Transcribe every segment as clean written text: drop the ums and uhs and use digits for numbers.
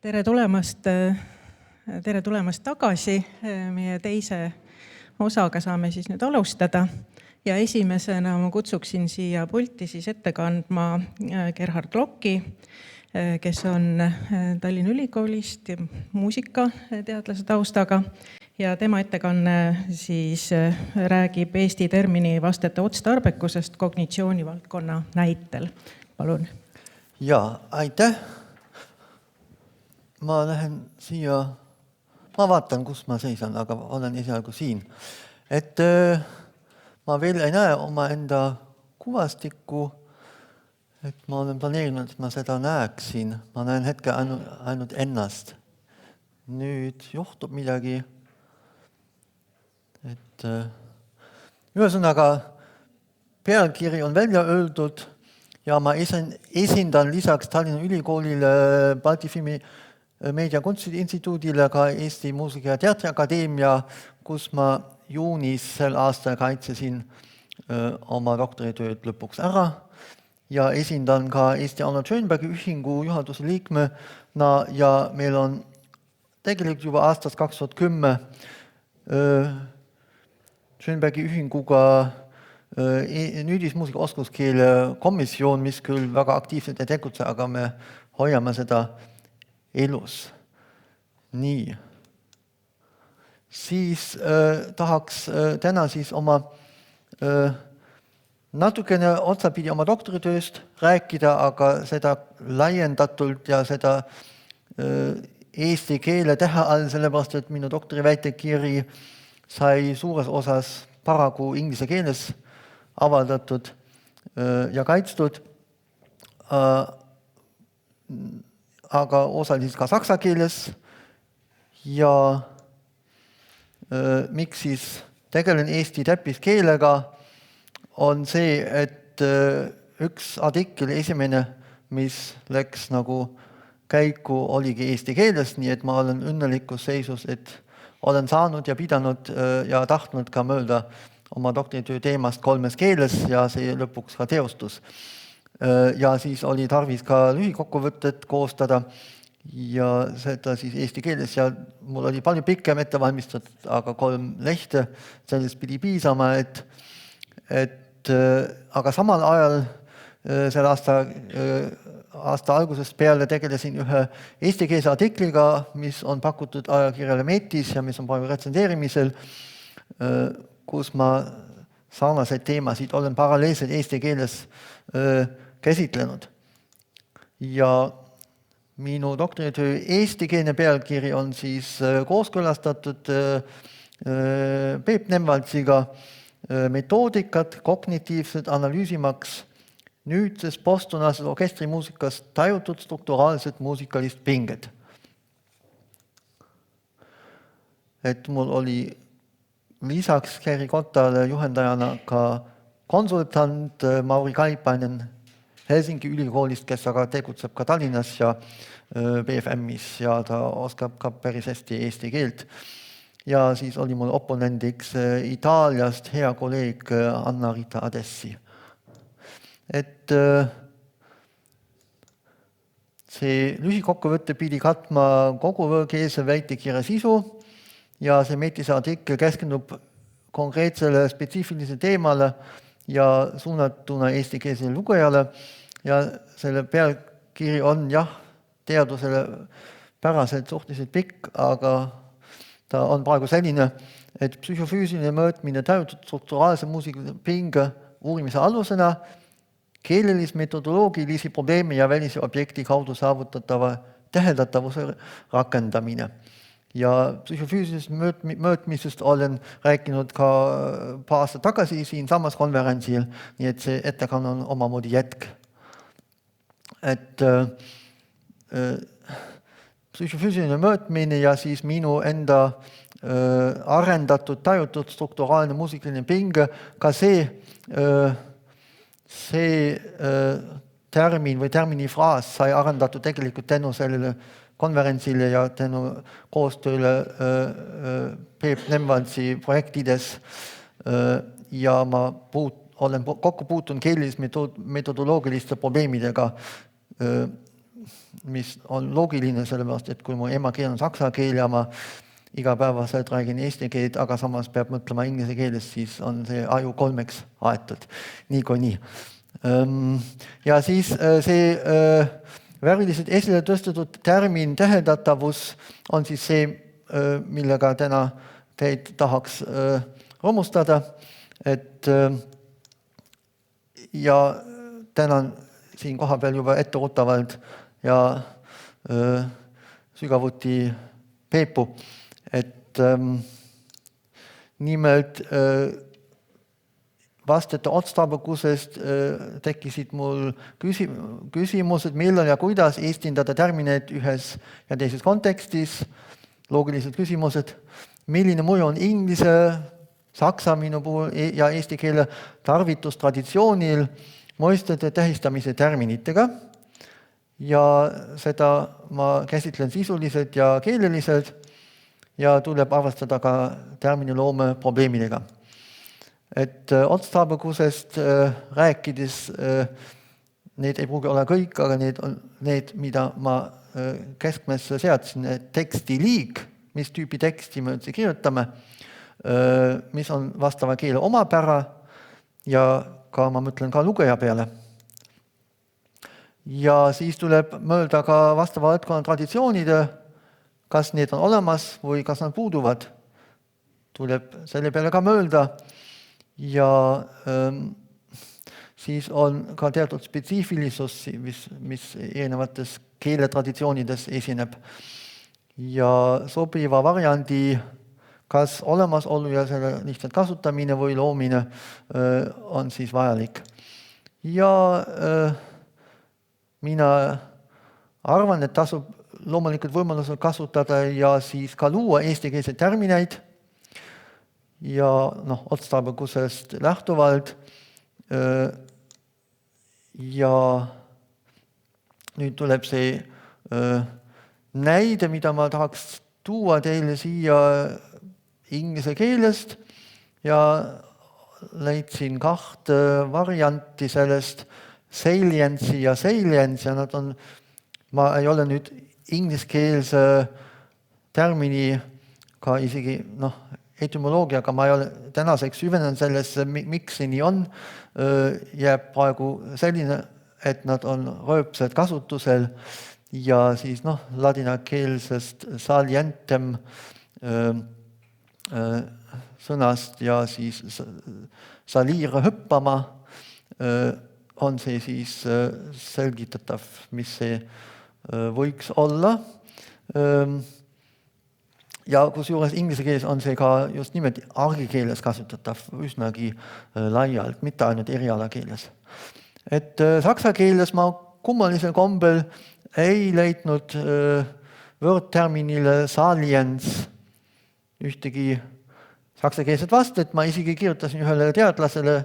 Tere tulemast tagasi. Meie teise osaga saame siis nüüd alustada. Ja esimesena ma kutsuksin siia pulti siis ette kandma Gerhard Lokki, kes on Tallinna Ülikoolist muusikateadlase taustaga. Ja tema ettekanne siis räägib Eesti termini vastete otstarbekusest kognitsioonivaldkonna näitel. Palun. Ja, aitäh. Ma lähen siia, ma vaatan, kus ma seisan, aga olen esialgu siin. Et ma veel ei näe oma enda kuvastikku, et ma olen planeerinud, et ma seda näeksin. Ma näen hetke ainult ennast. Nüüd juhtub midagi. Et ühesõnaga, pealkiri on välja öeldud ja ma esindan lisaks Tallinna Ülikoolile Baltifilmi Meedia Kunstiinstituudile ka Eesti Muusika- ja Teatriakadeemia, kus ma juunis sel aastal kaitsesin oma doktoritööd lõpuks ära ja esindan ka Eesti Arnold Schönbergi ühingu juhatuse liikmena ja meil on tegelikult juba aastast 2010 Schönbergi ühinguga nüüdismuusika oskuskeele komisjon, mis küll väga aktiivselt ei tegutse, aga me hoiame seda elus. Nii. Siis tahaks täna siis oma natukene otsapidi oma doktoritööst rääkida, aga seda laiendatult ja seda eesti keele tähe all, sellepärast et minu doktoriväitekiri sai suures osas paraku inglise keeles avaldatud ja kaitstud, aga osaliselt ka saksa keeles. Ja miks siis tegelen eesti täppiskeelega, on see, et üks artikkel, esimene, mis läks nagu käiku, oligi eesti keeles, nii et ma olen õnnelikus seisus, et olen saanud ja pidanud ja tahtnud ka mõelda oma doktoritöö teemast 3 keeles ja see lõpuks ka teostus. Ja siis oli tarvis ka lühikokkuvõtet koostada ja seda siis eesti keeles ja mul oli palju pikem ettevalmistatud, aga 3 lehte, sellest pidi piisama, aga samal ajal selle aasta algusest peale tegelesin ühe eestikeelse artikliga, mis on pakutud ajakirjale Metis ja mis on praegu retsenseerimisel, kus ma sarnaseid teemasid olen paralleelselt eesti keeles käsitlenud. Ja minu doktoritöö eestikeelne pealkiri on siis kooskõlastatud Peep Nemvaltsiga metoodikat kognitiivselt analüüsimaks nüüdses posttonaalses orkestrimuusikast tajutud strukturaalset muusikalist pinget. Et mul oli lisaks Kerri Kottale juhendajana ka konsultant Mauri Kaipainen Helsingi ülikoolist, kes aga tegutseb ka Tallinnas ja BFM-is ja ta oskab ka päris hästi eesti keelt. Ja siis oli mul oponendiks Itaaliast hea kolleeg Anna-Rita Adessi. Et see lühikokkuvõte pidi katma kogu võõrkeelse väitekirja sisu ja see Metise artikkel keskendub konkreetsele spetsiifilisele teemale ja suunatuna eestikeelsele lugejale ja selle pealkiri on teadusele päraselt suhteliselt pikk, aga ta on praegu selline, et psühhofüüsiline mõõtmine tajutud strukturaalse muusikalise pinge uurimise alusena keelelis-metodoloogilisi probleeme ja välise objekti kaudu saavutatava täheldatavuse rakendamine. Ja psühhofüüsilisest mõõtmisest olen rääkinud ka paar aastat tagasi siin samas konverentsil, nii et see ettekanne on omamoodi jätk. Et psühhofüüsiline mõõtmine ja siis minu enda arendatud, tajutud strukturaalne muusikaline pinge, ka see termin või terminifraas sai arendatud tegelikult tänu sellele konverentsile ja tänu koostööle Peep Nemvaltsi projektides ja ma olen kokku puutunud keelis metodoloogiliste probleemidega mis on loogiline, sellepärast et kui mu emakeel on saksa keel ja ma igapäevaselt räägin eesti keelt, aga samas peab mõtlema inglise keeles, siis on see aju kolmeks aetud niikuinii. Ja siis see värviliselt esile tõstetud termin täheldatavus on siis see, millega täna teid tahaks rõõmustada, et ja tänan siin kohapeal juba etteruttavalt ja sügavuti Peepu, et nimelt vastate otstarbekusest tekkisid mul küsimused, millal ja kuidas eestindada termineid ühes ja teises kontekstis, loogilised küsimused, milline mõju on inglise, saksa minu puhul ja eesti keele tarvitustraditsioonil mõistete tähistamise terminitega ja seda ma käsitlen sisuliselt ja keeleliselt ja tuleb arvestada ka terminiloome probleemidega. Et otstarbekusest rääkides, need ei pruugi olla kõik, aga need on need, mida ma keskmesse seadsin, tekstiliik, mis tüüpi teksti me üldse kirjutame, mis on vastava keele omapära ja ka ma mõtlen ka lugeja peale. Ja siis tuleb mõelda ka vastava valdkonna traditsioonide, kas need on olemas või kas nad puuduvad. Tuleb selle peale ka mõelda. Ja siis on ka teatud spetsiifilisus, mis erinevates keeletraditsioonides esineb. Ja sobiva variandi kas olemasolu ja selle lihtsalt kasutamine või loomine on siis vajalik. Ja mina arvan, et tasub loomulikult võimalusel kasutada ja siis ka luua eestikeelseid termineid ja otstarbekusest lähtuvalt. Ja nüüd tuleb see näide, mida ma tahaks tuua teile siia inglise keelest ja leidsin 2 varianti sellest, salience ja salience, ja nad on, ma ei ole nüüd ingliskeelse termini ka isegi etümoloogiaga, ma ei ole tänaseks süvenenud sellesse, miks see nii on, jääb praegu selline, et nad on rööpsed kasutusel ja siis ladinakeelsest salientem sõnast ja siis salire hüppama on see siis selgitatav, mis see võiks olla. Ja kusjuures inglise keeles on see ka just nimelt argikeeles kasutatav üsnagi laialt, mitte ainult erialakeeles. Et saksa keeles ma kummalisel kombel ei leidnud võrdterminile salience ühtegi saksakeelset vastet, ma isegi kirjutasin ühele teadlasele,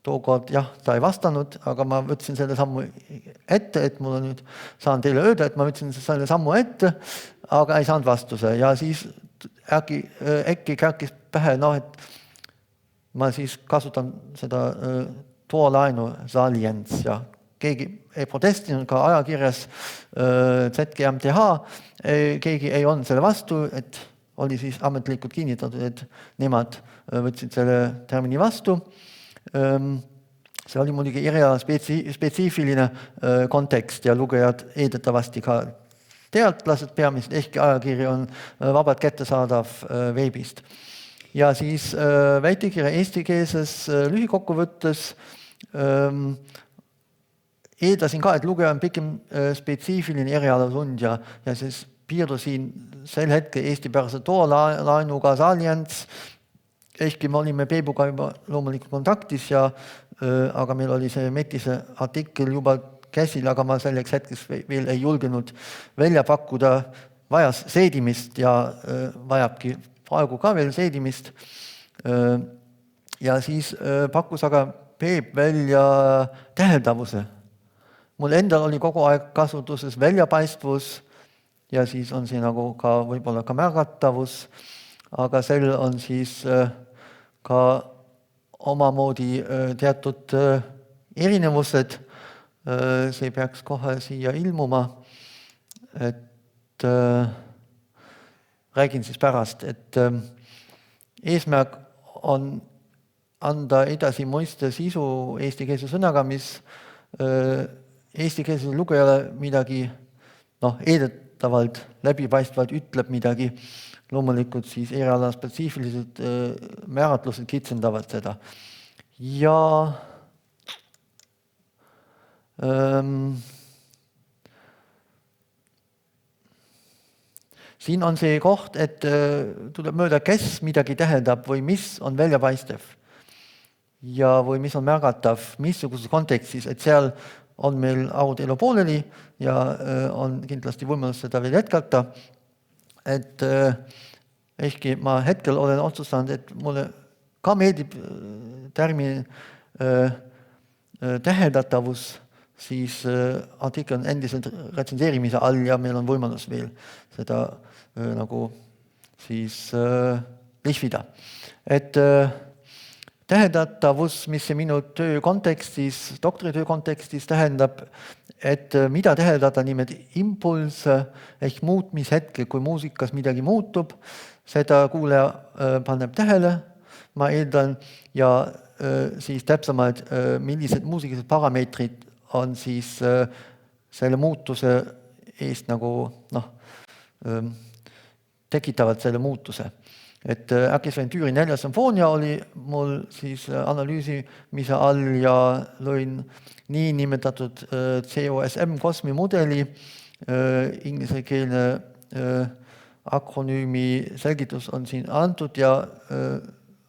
tookord ta ei vastanud, aga ma võtsin selle sammu ette, et mul nüüd saan teile öelda, et ma võtsin selle sammu ette, aga ei saanud vastuse ja siis äkki kärkis pähe, et ma siis kasutan seda toolainu salience ja keegi ei protestinud ka ajakirjas ZGMTH, keegi ei olnud selle vastu, et oli siis ametlikult kinnitatud, et nemad võtsid selle termini vastu. See oli muidugi eriala spetsiifiline kontekst ja lugejad eeldatavasti ka teadlased peamiselt, ehkki ajakiri on vabalt kättesaadav veebist. Ja siis väitekirja eestikeelses lühikokkuvõttes eeldasin ka, et lugeja on pikem spetsiifiline erialatundja ja siis piirdusin sel hetkel eestipärase toolaainuga salience, ehkki me olime Peebuga juba loomulikult kontaktis aga meil oli see Metise artikkel juba käsil, aga ma selleks hetkeks veel ei julgenud välja pakkuda, vajas seedimist ja vajabki praegu ka veel seedimist. Ja siis pakkus aga Peep välja täheldavuse. Mul endal oli kogu aeg kasutuses väljapaistvus ja siis on see nagu ka võib-olla ka märgatavus, aga sel on siis ka omamoodi teatud erinevused. see peaks kohe siia ilmuma, et räägin siis pärast, et eesmärk on anda edasi mõiste sisu eestikeelse sõnaga, mis eestikeelsele lugejale midagi eeldatavalt, läbipaistvalt ütleb midagi. Loomulikult siis eriala spetsiifilised määratlused kitsendavad seda. Ja siin on see koht, et tuleb mööda, kes midagi tähendab või mis on väljapaistev ja või mis on märgatav, missuguses kontekstis, et seal on meil arutelu pooleli ja on kindlasti võimalus seda veel jätkata. Et ehkki ma hetkel olen otsustanud, et mulle ka meeldib termin täheldatavus, siis artikkel on endiselt retsenseerimise all ja meil on võimalus veel seda nagu siis lihvida. Et täheldatavus, mis see minu töö kontekstis, doktoritöö kontekstis tähendab, et mida täheldada nimelt impulse ehk muutmishetkel, kui muusikas midagi muutub, seda kuulaja paneb tähele, ma eeldan, ja siis täpsemalt, millised muusikalised parameetrid on siis selle muutuse eest nagu tekitavad selle muutuse. Et Erkki Sven Tüüri 4. sümfoonia oli mul siis analüüsimise all ja lõin nii nimetatud COSM kosmi mudeli, ingliskeelne akronüümi selgitus on siin antud ja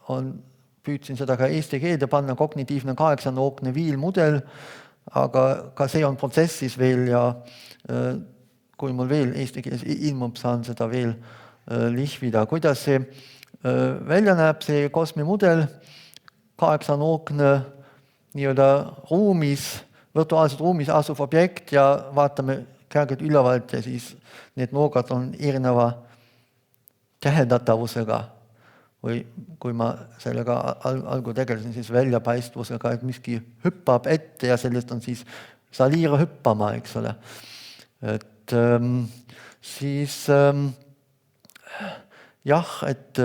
püüdsin seda ka eesti keelde panna, kognitiivne 8-nookne viilmudel, aga ka see on protsessis veel ja kui mul veel eesti keeles ilmub, saan seda veel lihvida. Kuidas see välja näeb, see kosmimudel, 8-nookne nii-öelda ruumis, virtuaalselt ruumis asuv objekt ja vaatame kergelt ülevalt ja siis need noogad on erineva täheldatavusega või kui ma sellega algul tegelesin, siis väljapaistvusega, et miski hüppab ette ja sellest on siis saliira hüppama, eks ole. Et siis jah, et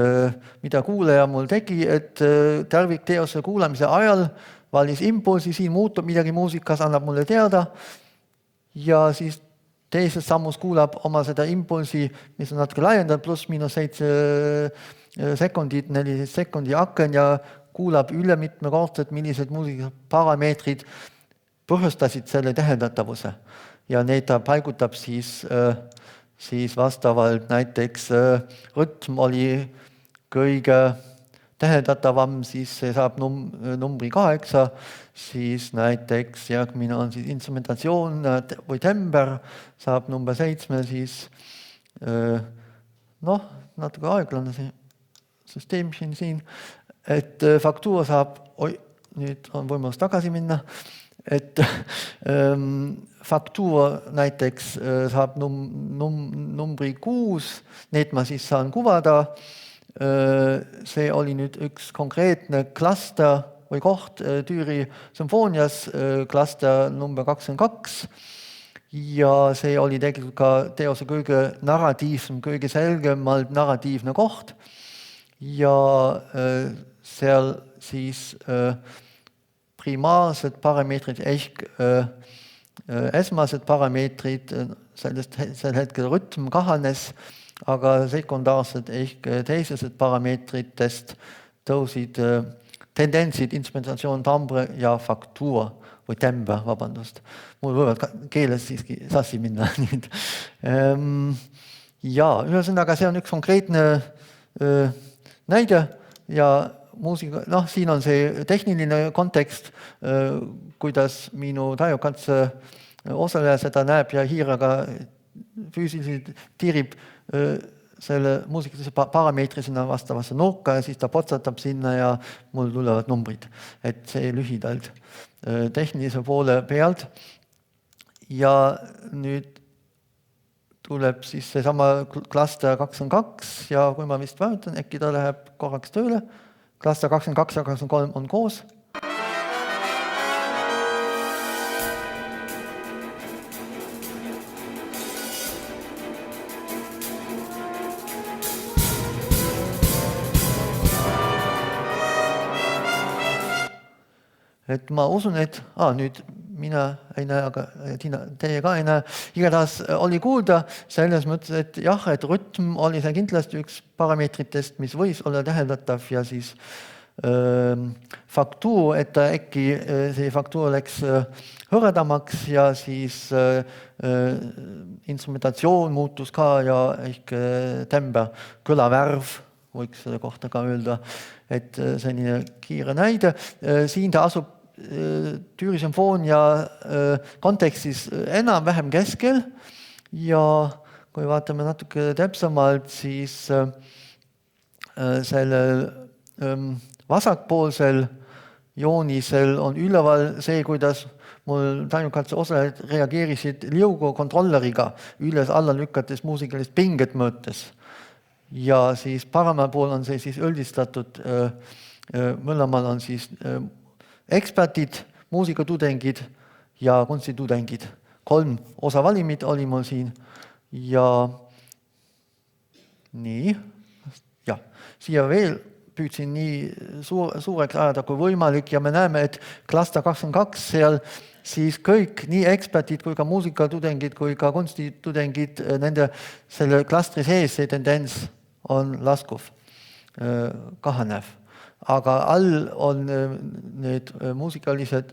mida kuulaja mul tegi, et tervikteose kuulamise ajal valis impulsi, siin muutub midagi muusikas, annab mulle teada ja siis teises sammus kuulab oma seda impulsi, mis on natuke laiendanud, +-7 sekundit, 14 sekundi aken ja kuulab üle mitmekordselt, millised muusikalised parameetrid põhjustasid selle täheldatavuse. Ja neid ta paigutab siis vastavalt näiteks rütm oli kõige täheldatavam, siis see saab numbri 8, siis näiteks järgmine on siis instrumentatsioon või tember, saab number 7, siis natuke aeglane see süsteem siin, et faktuur saab, nüüd on võimalus tagasi minna, et faktuur näiteks saab numbri 6, need ma siis saan kuvada. See oli nüüd üks konkreetne klaster või koht Tüüri sümfoonias, klaster number 22 ja see oli tegelikult ka teose kõige narratiivsem, kõige selgemalt narratiivne koht ja seal siis primaarsed parameetrid ehk esmased parameetrid, sel hetkel rütm kahanes, aga sekundaarsed ehk teised parameetritest tõusid tendentsid, instrumentatsioon, tambre ja faktuur või tember, vabandust. Mul võivad keeles siiski sassi minna. Ja, ühesõnaga see on üks konkreetne näide ja muusika, siin on see tehniline kontekst, kuidas minu tajukatse osaleja seda näeb ja hiiraga füüsiliselt tiirib selle muusikalise parameetri sinna vastavasse nurka ja siis ta potsatab sinna ja mul tulevad numbrid. Et see lühidalt tehnilise poole pealt. Ja nüüd tuleb siis seesama klaster 22 ja kui ma vist vajutan, äkki ta läheb korraks tööle. Klaster 22 ja 23 on koos. et ma usun, et nüüd mina ei näe, aga Tiina, teie ka ei näe. Igatahes oli kuulda selles mõttes, et jah, et rütm oli see kindlasti üks parameetritest, mis võis olla täheldatav ja siis faktuur, et äkki see faktuur läks hõredamaks ja siis instrumentatsioon muutus ka ja ehk tember, kõlavärv, võiks selle kohta ka öelda, et selline kiire näide. Siin ta asub Türi sümfoonia kontekstis enam-vähem keskel ja kui vaatame natuke täpsemalt, siis sellel vasakpoolsel joonisel on üleval see, kuidas mul taimekatse osalejad reageerisid liugu kontrolleriga üles-alla lükates muusikalist pinget mõõtes. Ja siis paremal pool on see siis üldistatud, mõlemal on siis eksperdid, muusikatudengid ja kunstitudengid. 3 osavalimid oli mul siin ja nii, jah, siia veel püüdsin nii suureks ajada kui võimalik ja me näeme, et klaster 22 seal siis kõik, nii eksperdid kui ka muusikatudengid kui ka kunstitudengid, nende selle klastri sees see tendents on laskuv, kahanev. Aga all on need muusikalised,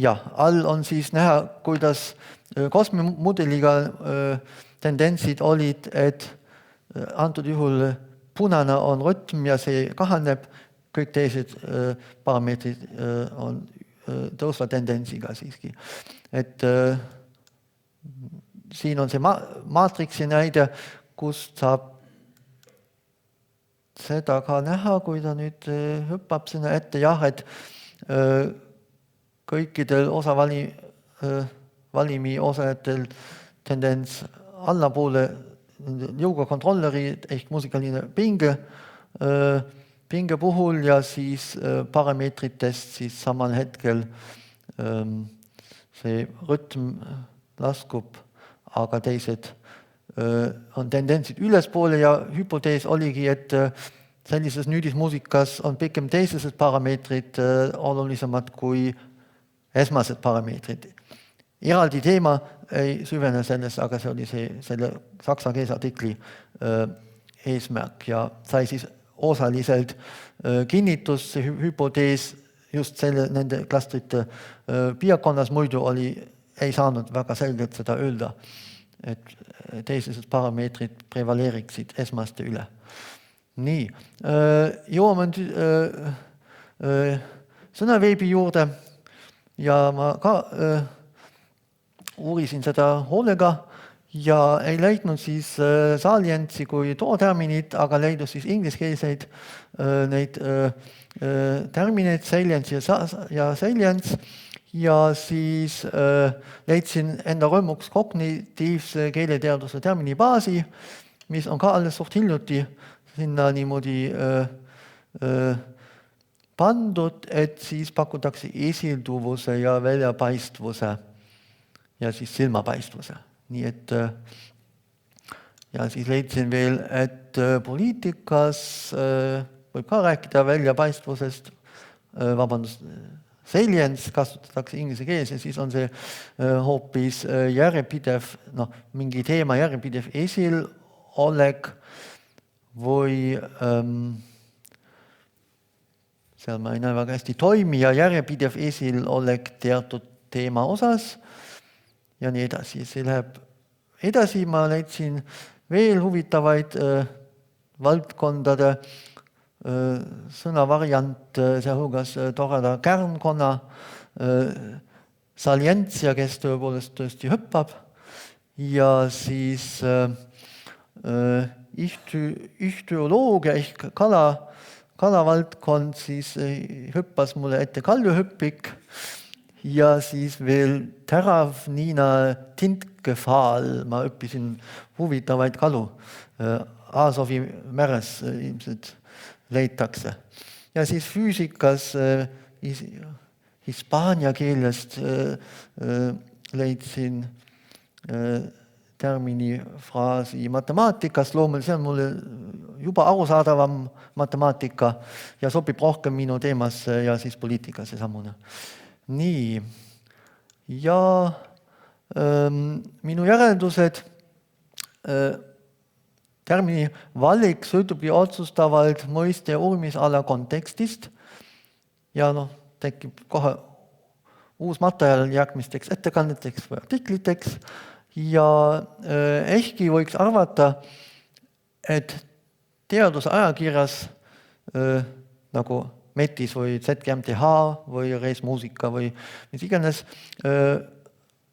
all on siis näha, kuidas kosmomudeliga tendentsid olid, et antud juhul punane on rütm ja see kahaneb, kõik teised parameetrid on tõusva tendentsiga siiski. Et siin on see maatriksi näide, kust saab seda ka näha, kui ta nüüd hüppab sinna ette, jah, et kõikidel osavalimi osajatel tendents allapoole liuga kontrolleri ehk muusikaline pinge puhul ja siis parameetritest siis samal hetkel see rütm laskub, aga teised on tendentsid ülespoole ja hüpotees oligi, et sellises nüüdismuusikas on pigem teised parameetrid olulisemad kui esmased parameetrid. Eraldi teema ei süvene selles, aga see oli selle saksa keelsartikli eesmärk ja sai siis osaliselt kinnitus, see hüpotees just nende klastrite piirkonnas, muidu ei saanud väga selgelt seda öelda, et teised parameetrid prevaleeriksid esmaste üle. Nii, jõuame sõnaveebi juurde ja ma ka uurisin seda hoolega ja ei leidnud siis salientsi kui tooterminit, aga leidus siis ingliskeelseid neid termineid, salience ja salience. Ja siis leidsin enda rõõmuks kognitiivse keeleteaduse termini baasi, mis on ka alles suht hiljuti sinna niimoodi pandud, et siis pakutakse esilduvuse ja väljapaistvuse ja siis silmapaistvuse. Nii et ja siis leidsin veel, et poliitikas võib ka rääkida väljapaistvusest, salience kasutatakse inglise keeles ja siis on see hoopis järjepidev, mingi teema järjepidev esilolek või seal ma ei näe väga hästi toimija järjepidev esilolek teatud teema osas ja nii edasi. See läheb edasi, ma leidsin veel huvitavaid valdkondade sõnavariant, sealhulgas toreda kärnkonna salientsia, kes tõesti hüppab ja siis ihtüoloogia ehk kalavaldkond siis hüppas mulle ette kaljuhüppik ja siis veel teravniina tintgefaal, ma õppisin huvitavaid kalu Aasovi meres ilmselt leitakse. Ja siis füüsikas hispaania keelest leidsin termini fraasi matemaatikas, loomulikult see on mulle juba arusaadavam matemaatika ja sobib rohkem minu teemasse ja siis poliitikasse samune. Nii, ja minu järeldused, termini valik sõltubki otsustavalt mõiste uurimisala kontekstist ja tekib kohe uus materjal järgmisteks ettekanneteks või artikliteks ja ehkki võiks arvata, et teadusajakirjas nagu Metis või ZGMTH või Res Musica või mis iganes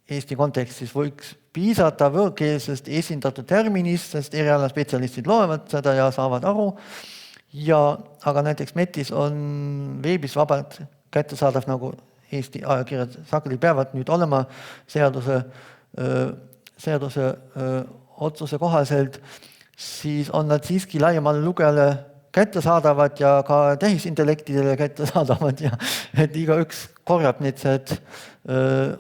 Eesti kontekstis võiks piisata võõrkeelsest esindatud terminist, sest erialaspetsialistid loevad seda ja saavad aru. Aga näiteks Metis on veebis vabalt kättesaadav, nagu Eesti ajakirjad sageli peavad nüüd olema seaduse otsuse kohaselt, siis on nad siiski laiemale lugejale kättesaadavad ja ka tehisintellektidele kättesaadavad ja et igaüks korjab need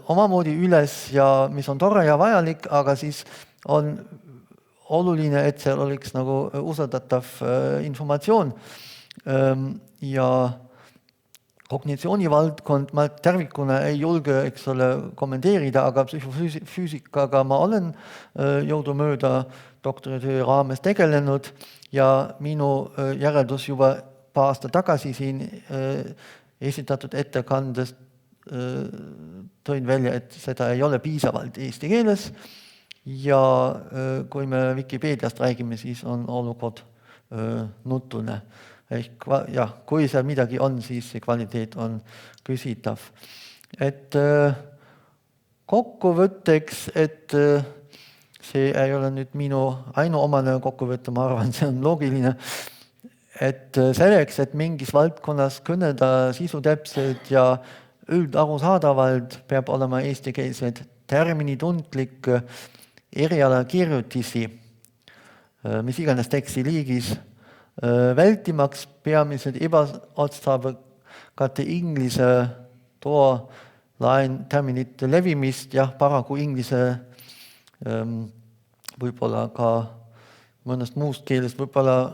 omamoodi üles ja mis on tore ja vajalik, aga siis on oluline, et seal oleks nagu usaldatav informatsioon ja kognitsioonivaldkond ma tervikuna ei julge, eks ole, kommenteerida, aga psühhofüüsikaga ma olen jõudumööda doktoritöö raames tegelenud ja minu järeldus juba paar aastat tagasi siin esitatud ettekandest tõin välja, et seda ei ole piisavalt eesti keeles ja kui me Vikipeediast räägime, siis on olukord nutune. Ehk kui seal midagi on, siis see kvaliteet on küsitav. Et kokkuvõtteks, et see ei ole nüüd minu ainuomane kokkuvõte, ma arvan, see on loogiline, et selleks, et mingis valdkonnas kõneda sisutäpselt ja üldarusaadavalt peab olema eestikeelsed terminitundlik erialakirjutisi, mis iganes teksti liigis, vältimaks peamiselt ebaotstarbekate inglise terminite levimist, paraku inglise võib-olla ka mõnest muust keelest, võib-olla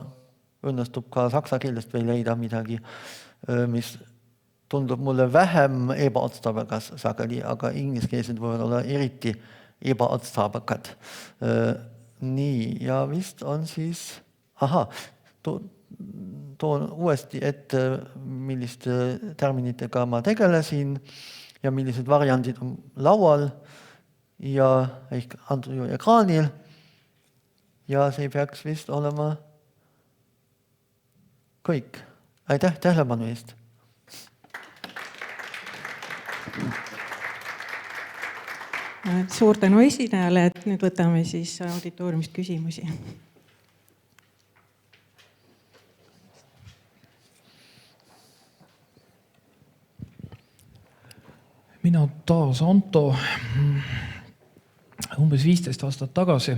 õnnestub ka saksa keelest veel leida midagi, mis tundub mulle vähem ebaotstarbekas sageli, aga ingliskeelsed võivad olla eriti ebaotstarbekad. Nii, ja vist on siis toon uuesti ette, milliste terminitega ma tegelesin ja millised variandid on laual ja ehk antud ju ekraanil ja see peaks vist olema kõik. Aitäh tähelepanu eest! Suur tänu esinejale, et nüüd võtame siis auditooriumist küsimusi. Mina taas Anto umbes 15 aastat tagasi,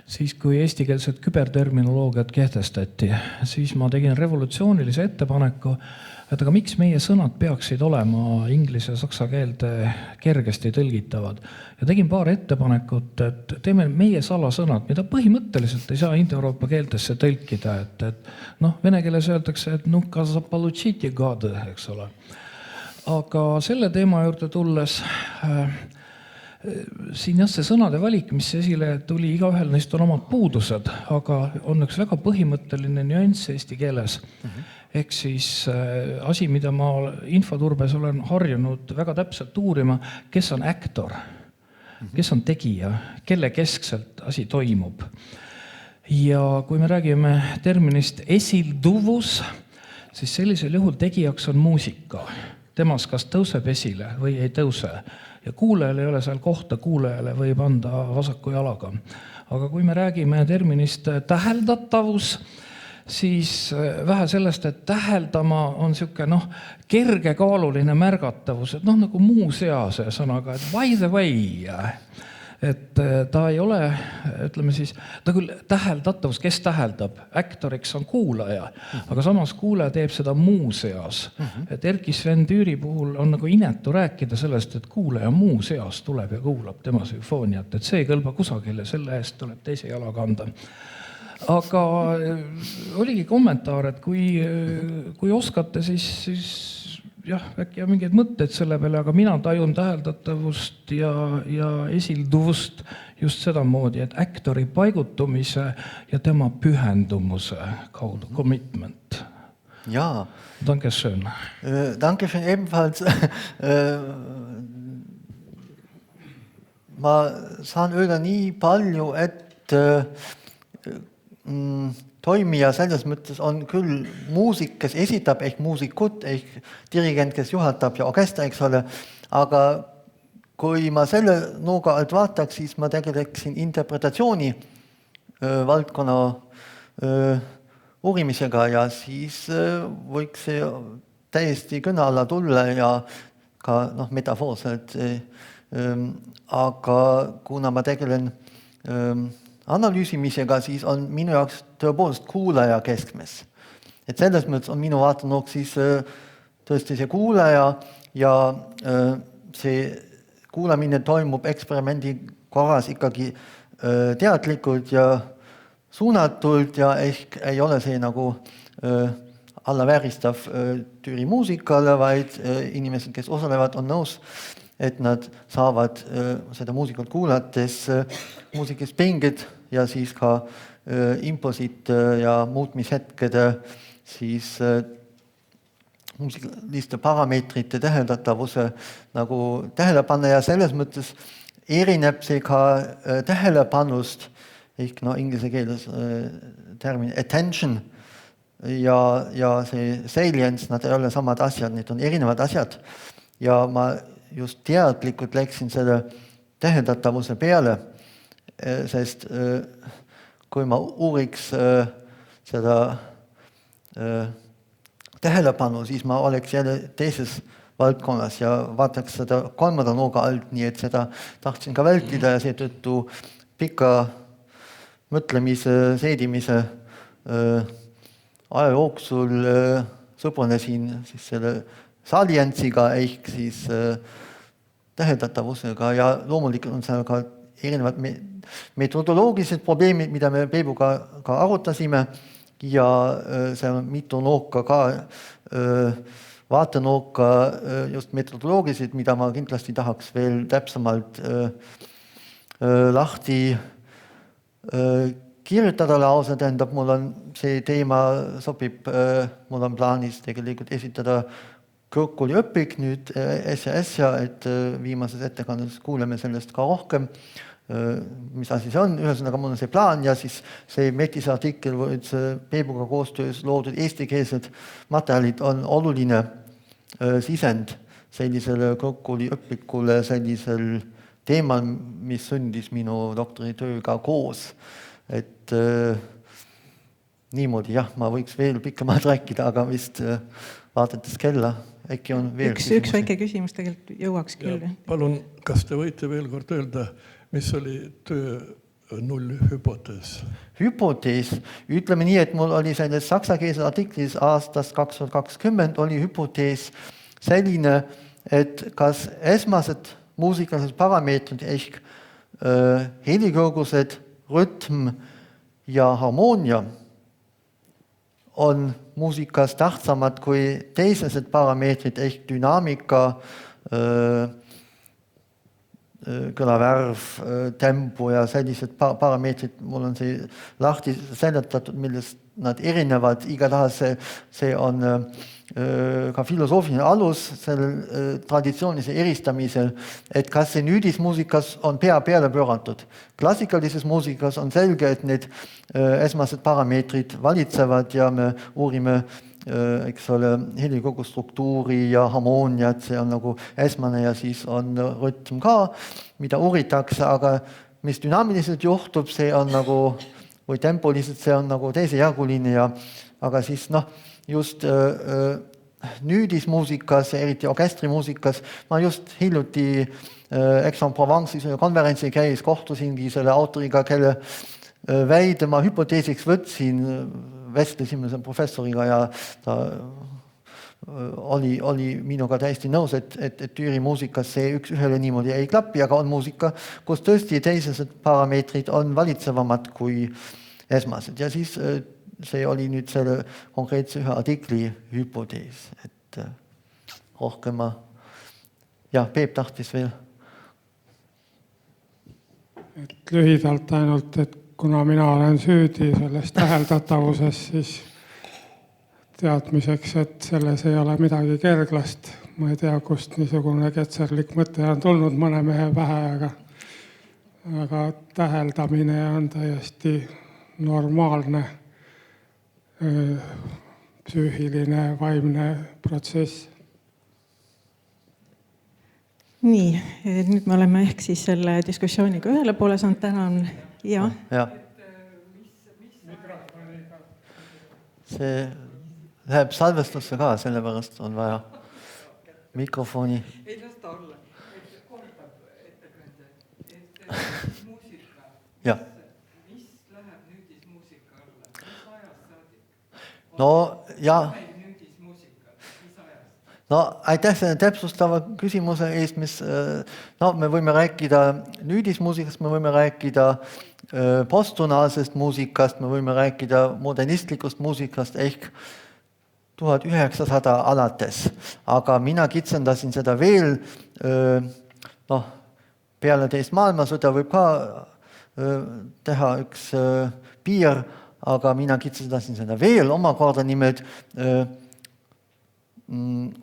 siis kui eestikeelset küberterminoloogiat kehtestati, siis ma tegin revolutsioonilise ettepaneku, et aga miks meie sõnad peaksid olema inglise ja saksa keelde kergesti tõlgitavad. Ja tegin paar ettepanekut, et teeme meie salasõnad, mida põhimõtteliselt ei saa Indoeuroopa keeltesse tõlkida. Vene keeles öeldakse, et nuka zapaluchiti gade, eks ole. Aga selle teema juurde tulles, siin see sõnade valik, mis esile tuli, igaühel neist on omad puudused, aga on üks väga põhimõtteline nüanss eesti keeles. Ehk siis asi, mida ma infoturbes olen harjunud väga täpselt uurima, kes on actor, kes on tegija, kelle keskselt asi toimub. Ja kui me räägime terminist esilduvus, siis sellisel juhul tegijaks on muusika. Temas kas tõuseb esile või ei tõuse. Ja kuulajal ei ole seal kohta, kuulajale võib anda vasaku jalaga. Aga kui me räägime terminist täheldatavus, siis vähe sellest, et täheldama on siuke kergekaaluline märgatavus, et nagu muuseas sõnaga, et by the way, et ta ei ole, ütleme siis, ta küll täheldatavus, kes täheldab, aktoriks on kuulaja, aga samas kuulaja teeb seda muuseas. Et Erki Sven Tüüri puhul on nagu inetu rääkida sellest, et kuulaja muuseas tuleb ja kuulab tema sümfooniat, et see ei kõlba kusagile, selle eest tuleb teise jala kanda. Aga oligi kommentaar, et kui oskate, siis jah, äkki on mingeid mõtteid selle peale, aga mina tajun täheldatavust ja esilduvust just seda moodi, et aktori paigutumise ja tema pühendumuse kaudu, commitment. Ja. Dankeschön. Dankeschön ebenfalls. Ma saan öelda nii palju, et toimija selles mõttes on küll muusik, kes esitab ehk muusikut, ehk dirigent, kes juhatab ja orkester, eks ole, aga kui ma selle nooga alt vaataks, siis ma tegeleksin interpretatsiooni valdkonna uurimisega ja siis võiks see täiesti kõne alla tulla ja ka metafoorselt. Aga kuna ma tegelen analüüsimisega, siis on minu jaoks tõepoolest kuulaja keskmes. Et selles mõttes on minu vaatenurk siis tõesti see kuulaja ja see kuulamine toimub eksperimendi korras ikkagi teadlikult ja suunatult ja ehk ei ole see nagu allavääristav Tüüri muusikale, vaid inimesed, kes osalevad, on nõus, et nad saavad seda muusikat kuulates muusikast pinged ja siis ka impulsid ja muutmishetkede siis muusikaliste parameetrite täheldatavuse nagu tähele panna ja selles mõttes erineb see ka tähelepanust ehk inglise keeles termin attention ja see salience, nad ei ole samad asjad, need on erinevad asjad ja ma just teadlikult läksin selle täheldatavuse peale, sest kui ma uuriks seda tähelepanu, siis ma oleks jälle teises valdkonnas ja vaataks seda kolmanda nooga alt, nii et seda tahtsin ka vältida ja seetõttu pika mõtlemise, seedimise aja jooksul sõbrunesin siis selle salientsiga ehk siis täheldatavusega ja loomulikult on seal ka erinevad metodoloogilised probleemid, mida me Peebuga ka arutasime ja seal on mitu nooka ka vaatenooka just metodoloogilised, mida ma kindlasti tahaks veel täpsemalt lahti kirjutada lausa, tähendab, mul on see teema sobib, mul on plaanis tegelikult esitada kõrgkooli õpik nüüd äsja, et viimases ettekandes kuuleme sellest ka rohkem, mis asi see on, ühesõnaga mul on see plaan ja siis see Metise artikkel või Peebuga koostöös loodud eestikeelsed materjalid on oluline sisend sellisele kõrgkooli õpikule sellisel teemal, mis sündis minu doktoritööga koos. Et niimoodi, jah, ma võiks veel pikemalt rääkida, aga vist vaadates kella, äkki on veel üks väike küsimus tegelikult jõuaks küll. Palun, kas te võite veel kord öelda, mis oli töö nullhüpotees? Hüpotees, ütleme nii, et mul oli selles saksakeelses artiklis aastast 2020 oli hüpotees selline, et kas esmased muusikalised parameetrid ehk helikõrgused, rütm ja harmoonia on muusikas tähtsamad kui teised parameetrid ehk dünaamika, kõlavärv, tempo ja sellised parameetrid, mul on see lahti seletatud, millest nad erinevad, igatahes see on ka filosoofiline alus sellel traditsioonilise eristamisel, et kas see nüüdismuusikas on pea peale pööratud. Klassikalises muusikas on selge, et need esmased parameetrid valitsevad ja me uurime eks ole, helikogu struktuuri ja harmooniat, see on nagu esmane ja siis on rütm ka, mida uuritakse, aga mis dünaamiliselt juhtub, see on nagu, või tempoliselt see on nagu teisejärguline ja aga siis just nüüdismuusikas, eriti orkestrimuusikas. Ma just hiljuti Aix-en-Provence'is konverentsi käis, kohtusingi selle autoriga, kelle väide ma hüpoteesiks võtsin, vestlesime selle professoriga ja ta oli minuga täiesti nõus, et Türi muusikas see üks ühele niimoodi ei klapi, aga on muusika, kus tõesti teised parameetrid on valitsevamad kui esmased. Ja siis see oli nüüd selle konkreetse ühe artikli hüpotees, et rohkem Peep tahtis veel. Et lühidalt ainult, et kuna mina olen süüdi selles täheldatavuses, siis teadmiseks, et selles ei ole midagi kerglast. Ma ei tea, kust niisugune ketserlik mõte on tulnud mõne mehe pähe, aga täheldamine on täiesti normaalne psüühiline, vaimne protsess. Nii, nüüd me oleme ehk siis selle diskussiooniga ühele poole saanud, tänan. Ja. See läheb salvestusse ka, sellepärast on vaja mikrofoni. Ei lasta olla, et kordab ettekande, et muusika, mis läheb nüüdismuusika alla, mis ajast saadik? No jah. No aitäh selle täpsustava küsimuse eest, me võime rääkida nüüdismuusikast, me võime rääkida posttonaalsest muusikast, me võime rääkida modernistlikust muusikast ehk 1900 alates, aga mina kitsendasin seda veel, peale teist maailmasõda võib ka teha üks piir, aga mina kitsendasin seda veel omakorda nimelt.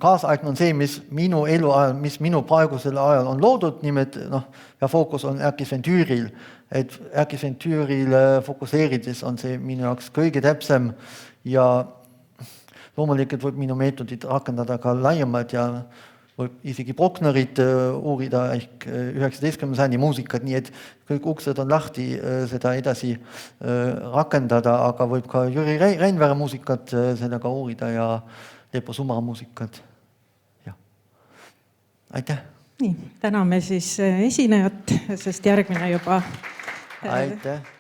Kaasaegne on see, mis minu eluajal, mis minu praegusel ajal on loodud, nimelt ja fookus on Erkki Sven Türil, et Erkki Sven Türil fokuseerides on see minu jaoks kõige täpsem ja loomulikult võib minu meetodid rakendada ka laiemad ja võib isegi Brucknerit uurida ehk 19. sajandi muusikat, nii et kõik uksed on lahti seda edasi rakendada, aga võib ka Jüri Reinvere muusikat sellega uurida ja Lepo Sumara muusikat. Ja. Aitäh! Nii, täname siis esinejat, sest järgmine juba... Aitäh!